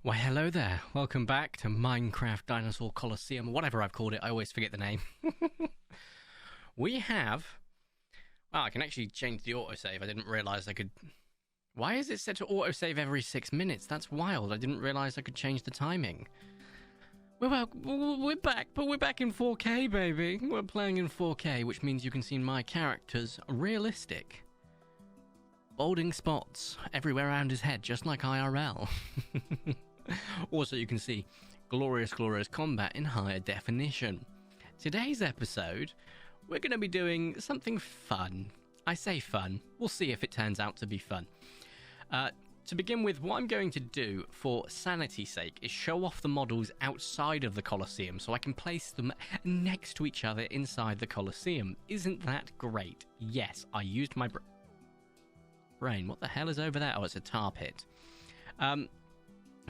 Why, hello there. Welcome back to Minecraft Dinosaur Coliseum, whatever I've called it. I always forget the name. We have... Well, I can actually change the autosave. I didn't realise I could... Why is it set to autosave every 6 minutes? That's wild. I didn't realise I could change the timing. We're back, but we're back in 4K, baby. We're playing in 4K, which means you can see my characters realistic. Balding spots everywhere around his head, just like IRL. Also, you can see glorious combat in higher definition. Today's episode, we're going to be doing something fun. I say fun. We'll see if it turns out to be fun. To begin with, what I'm going to do for sanity's sake is show off the models outside of the Colosseum so I can place them next to each other inside the Colosseum. Isn't that great? Yes, I used my brain. What the hell is over there? Oh, it's a tar pit.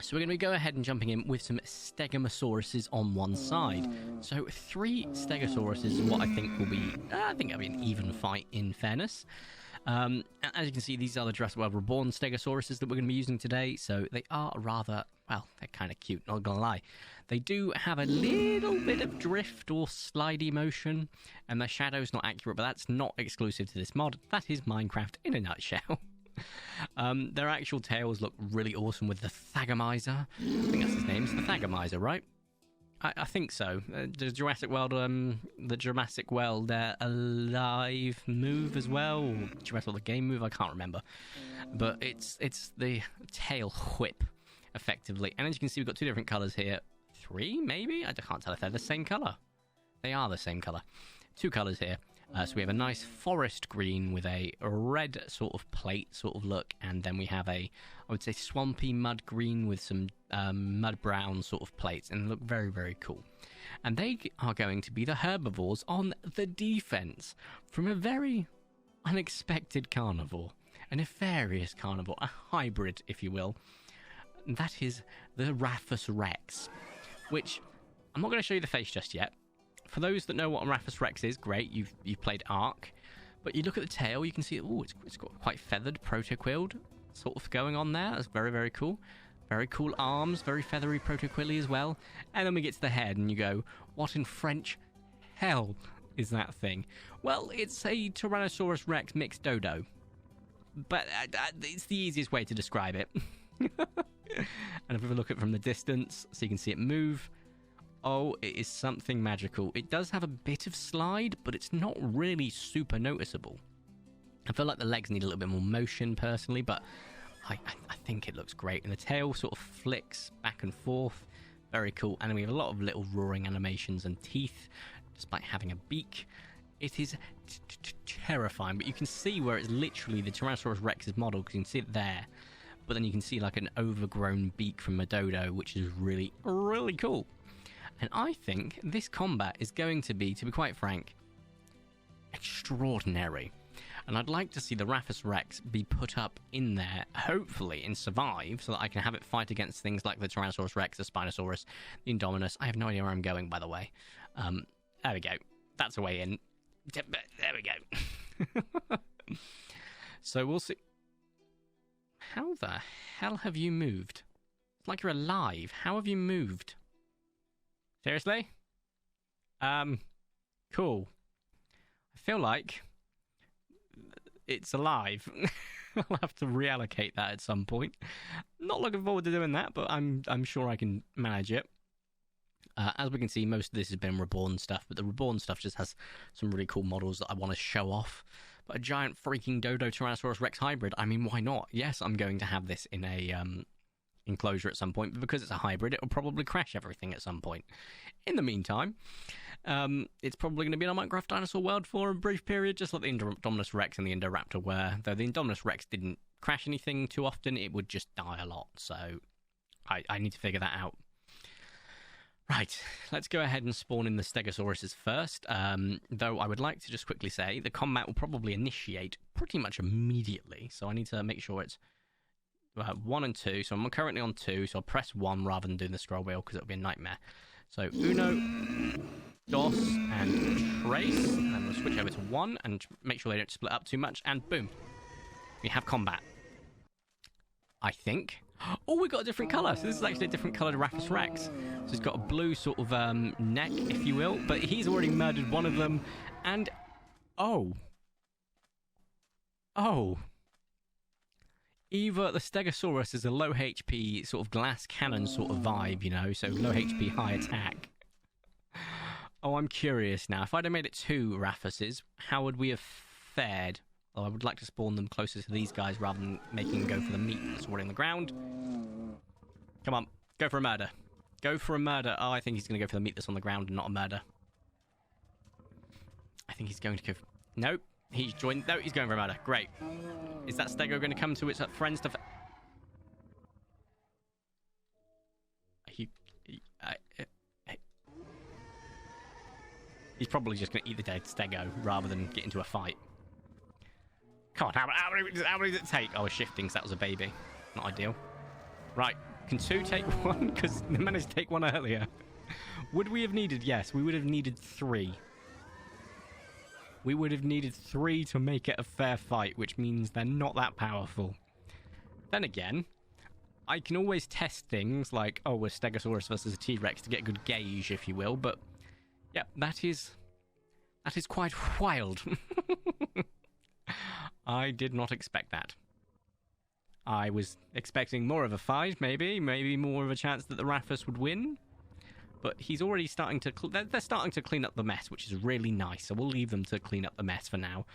So we're going to go ahead and jumping in with some Stegosauruses on one side. So 3 Stegosauruses is what I think will be, I think it'll be an even fight in fairness. As you can see, these are the Jurassic World Reborn Stegosauruses that we're going to be using today. So they are rather, well, they're kind of cute, not going to lie. They do have a little bit of drift or slidey motion, and their shadow's not accurate, but that's not exclusive to this mod. That is Minecraft in a nutshell. Their actual tails look really awesome with the Thagomizer. I think that's his name. It's the Thagomizer, right? I think so. The Jurassic World, Alive move as well. Or Jurassic World the game move. I can't remember, but it's the tail whip, effectively. And as you can see, we've got 2 different colors here. 3, maybe? I can't tell if they're the same color. They are the same color. 2 colors here. So we have a nice forest green with a red sort of plate sort of look, and then we have a, I would say, swampy mud green with some mud brown sort of plates, and look very, very cool. And they are going to be the herbivores on the defense from a very unexpected carnivore, a nefarious carnivore, a hybrid, if you will. And that is the Raphus Rex, which I'm not going to show you the face just yet. For those that know what a Raphus Rex is, great, you've played Ark. But you look at the tail, you can see, oh, it's got quite feathered, protoquilled sort of going on there. That's very, very cool. Very cool arms, very feathery protoquilly as well. And then we get to the head and you go, what in French hell is that thing? Well, it's a Tyrannosaurus Rex mixed Dodo. But it's the easiest way to describe it. And if we look at it from the distance, so you can see it move. Oh, it is something magical. It does have a bit of slide, but it's not really super noticeable. I feel like the legs need a little bit more motion, personally, but I think it looks great. And the tail sort of flicks back and forth. Very cool. And then we have a lot of little roaring animations and teeth, despite having a beak. It is terrifying, but you can see where it's literally the Tyrannosaurus Rex's model, because you can see it there. But then you can see like an overgrown beak from a Dodo, which is really, really cool. And I think this combat is going to be quite frank, extraordinary. And I'd like to see the Raphus Rex be put up in there, hopefully, and survive, so that I can have it fight against things like the Tyrannosaurus Rex, the Spinosaurus, the Indominus. I have no idea where I'm going, by the way. There we go. That's a way in. There we go. So we'll see. How the hell have you moved? It's like you're alive. How have you moved? Seriously? Cool. I feel like it's alive. I'll have to reallocate that at some point. Not looking forward to doing that, but I'm sure I can manage it. As we can see, most of this has been reborn stuff, but the reborn stuff just has some really cool models that I want to show off. But a giant freaking Dodo Tyrannosaurus Rex hybrid, I mean, why not? Yes, I'm going to have this in a enclosure at some point, but because it's a hybrid, it will probably crash everything at some point. In the meantime, it's probably going to be in a Minecraft dinosaur world for a brief period, just like the Indominus Rex and the Indoraptor were. Though the Indominus Rex didn't crash anything too often, it would just die a lot, so I need to figure that out. Right, let's go ahead and spawn in the Stegosauruses first, though I would like to just quickly say the combat will probably initiate pretty much immediately, so I need to make sure it's 1 and 2, so I'm currently on 2, so I'll press 1 rather than doing the scroll wheel because it'll be a nightmare. So uno, dos, and trace, and then we'll switch over to 1 and make sure they don't split up too much, and boom, we have combat. I think. Oh, we got a different colour. So this is actually a different colour to Raphus Rex. So he's got a blue sort of neck, if you will. But he's already murdered one of them. And... Oh. Either the Stegosaurus is a low HP sort of glass cannon sort of vibe, you know. So low HP, high attack. Oh, I'm curious now. If I'd have made it 2 Raphuses, how would we have fared? I would like to spawn them closer to these guys rather than making them go for the meat that's already on the ground. Come on, go for a murder. Go for a murder. Oh, I think he's going to go for the meat that's on the ground and not a murder. I think he's going to go... Nope, he's joined... No, he's going for a murder. Great. Is that Stego going to come to its friends to... He's probably just going to eat the dead Stego rather than get into a fight. God, how many did it take? I was shifting, so that was a baby. Not ideal. Right, can 2 take 1? Because they managed to take 1 earlier. Would we have needed... Yes, we would have needed 3. We would have needed 3 to make it a fair fight, which means they're not that powerful. Then again, I can always test things like, oh, a Stegosaurus versus a T-Rex to get a good gauge, if you will, but... Yeah, that is quite wild. I did not expect that. I was expecting more of a fight, maybe more of a chance that the Raphus would win. But he's already starting to... They're starting to clean up the mess, which is really nice. So we'll leave them to clean up the mess for now.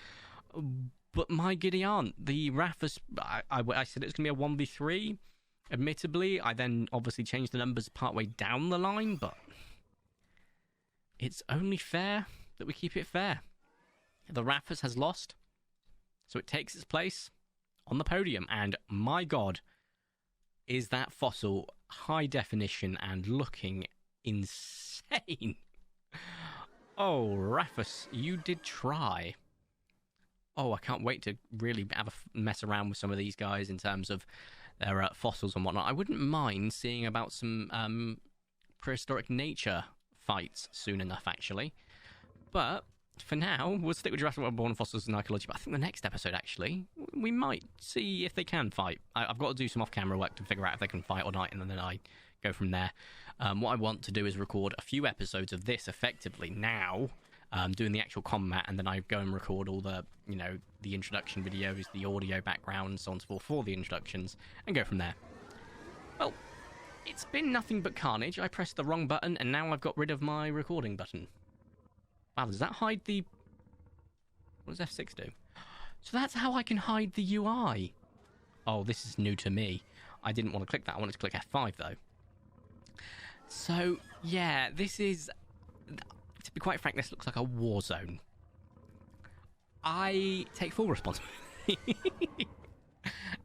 But my giddy aunt, the Raphus... I said it was going to be a 1v3. Admittedly, I then obviously changed the numbers partway down the line, but... It's only fair that we keep it fair. The Raphus has lost. So it takes its place on the podium, and my god, is that fossil high definition and looking insane. Oh, Raphus, you did try. Oh, I can't wait to really have a mess around with some of these guys in terms of their fossils and whatnot. I wouldn't mind seeing about some prehistoric nature fights soon enough, actually. But... for now, we'll stick with Jurassic World Born Fossils and Archaeology, but I think the next episode, actually, we might see if they can fight. I've got to do some off-camera work to figure out if they can fight or not, and then I go from there. What I want to do is record a few episodes of this effectively now, doing the actual combat, and then I go and record all the, you know, the introduction videos, the audio background, so on and so forth for the introductions, and go from there. Well, it's been nothing but carnage. I pressed the wrong button, and now I've got rid of my recording button. Wow, does that hide the... What does F6 do? So that's how I can hide the UI. Oh, this is new to me. I didn't want to click that. I wanted to click F5, though. So, yeah, this is... To be quite frank, this looks like a war zone. I take full responsibility.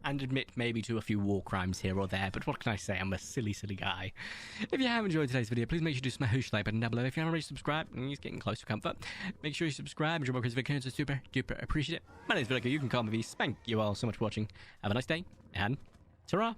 And admit maybe to a few war crimes here or there, but what can I say? I'm a silly, silly guy. If you have enjoyed today's video, please make sure to smash the like button down below. If you haven't already subscribed, and he's getting close to comfort, make sure you subscribe. Enjoy my videos, it's super duper appreciate it. My name is Villager, you can call me V. Spank you all so much for watching. Have a nice day, and ta-ra!